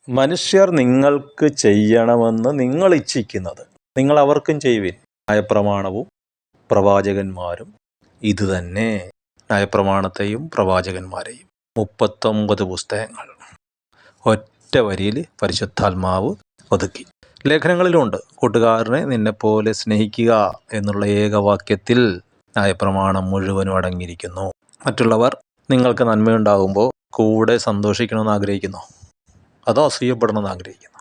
മനുഷ്യർ നിങ്ങൾക്ക് ചെയ്യണമെന്ന് നിങ്ങൾ ഇച്ഛിക്കുന്നത് നിങ്ങൾ അവർക്കും ചെയ്യുവിൻ. ന്യായപ്രമാണവും പ്രവാചകന്മാരും ഇതുതന്നെ. ന്യായപ്രമാണത്തെയും പ്രവാചകന്മാരെയും 39 പുസ്തകങ്ങൾ ഒറ്റ വരിയിൽ പരിശുദ്ധാത്മാവ് ഒതുക്കി. ലേഖനങ്ങളിലുണ്ട്, കൂട്ടുകാരനെ നിന്നെപ്പോലെ സ്നേഹിക്കുക എന്നുള്ള ഏകവാക്യത്തിൽ ന്യായപ്രമാണം മുഴുവനും അടങ്ങിയിരിക്കുന്നു. മറ്റുള്ളവർ നിങ്ങൾക്ക് നന്മയുണ്ടാകുമ്പോൾ കൂടെ സന്തോഷിക്കണമെന്ന് ആഗ്രഹിക്കുന്നു, അതോ അസൂയപ്പെടണമെന്ന് ആഗ്രഹിക്കുന്നു?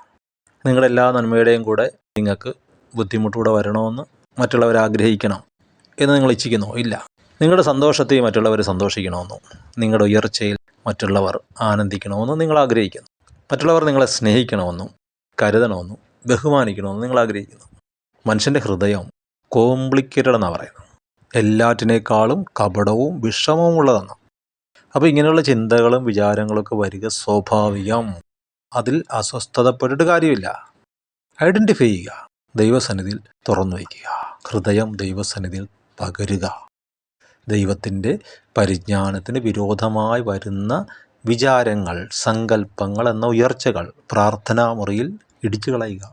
നിങ്ങളുടെ എല്ലാ നന്മയുടെയും കൂടെ നിങ്ങൾക്ക് ബുദ്ധിമുട്ടുകൂടെ വരണമെന്ന് മറ്റുള്ളവർ ആഗ്രഹിക്കണം എന്ന് നിങ്ങൾ ഇച്ഛിക്കുന്നു? ഇല്ല. നിങ്ങളുടെ സന്തോഷത്തിൽ മറ്റുള്ളവർ സന്തോഷിക്കണമെന്നും നിങ്ങളുടെ ഉയർച്ചയിൽ മറ്റുള്ളവർ ആനന്ദിക്കണമെന്നും നിങ്ങൾ ആഗ്രഹിക്കുന്നു. മറ്റുള്ളവർ നിങ്ങളെ സ്നേഹിക്കണമെന്നും കരുതണമെന്നും ബഹുമാനിക്കണമെന്നും നിങ്ങൾ ആഗ്രഹിക്കുന്നു. മനുഷ്യൻ്റെ ഹൃദയം കോംപ്ലിക്കേറ്റഡ് എന്നാണ് പറയുന്നത്, എല്ലാറ്റിനേക്കാളും കപടവും വിഷമവും ഉള്ളതെന്ന്. അപ്പോൾ ഇങ്ങനെയുള്ള ചിന്തകളും വിചാരങ്ങളൊക്കെ വരിക സ്വാഭാവികം. അതിൽ അസ്വസ്ഥതപ്പെട്ടിട്ട് കാര്യമില്ല. ഐഡൻറ്റിഫൈ ചെയ്യുക, ദൈവസന്നിധിയിൽ തുറന്നു വയ്ക്കുക, ഹൃദയം ദൈവസന്നിധിയിൽ പകരുക. ദൈവത്തിൻ്റെ പരിജ്ഞാനത്തിന് വിരോധമായി വരുന്ന വിചാരങ്ങൾ, സങ്കല്പങ്ങൾ എന്ന ഉയർച്ചകൾ പ്രാർത്ഥനാ മുറിയിൽ ഇടിച്ചു കളയുക,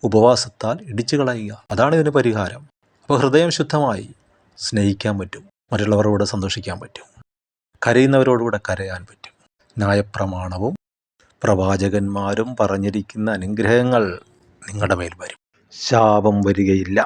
ഉപവാസത്താൽ ഇടിച്ചു കളയുക. അതാണ് ഇതിന് പരിഹാരം. അപ്പോൾ ഹൃദയം ശുദ്ധമായി സ്നേഹിക്കാൻ പറ്റും, മറ്റുള്ളവരോട് സന്തോഷിക്കാൻ പറ്റും, കരയുന്നവരോടുകൂടെ കരയാൻ പറ്റും. ന്യായപ്രമാണവും പ്രവാചകന്മാരും പറഞ്ഞിരിക്കുന്ന അനുഗ്രഹങ്ങൾ നിങ്ങളുടെ മേൽ വരും. ശാപം വരികയില്ല.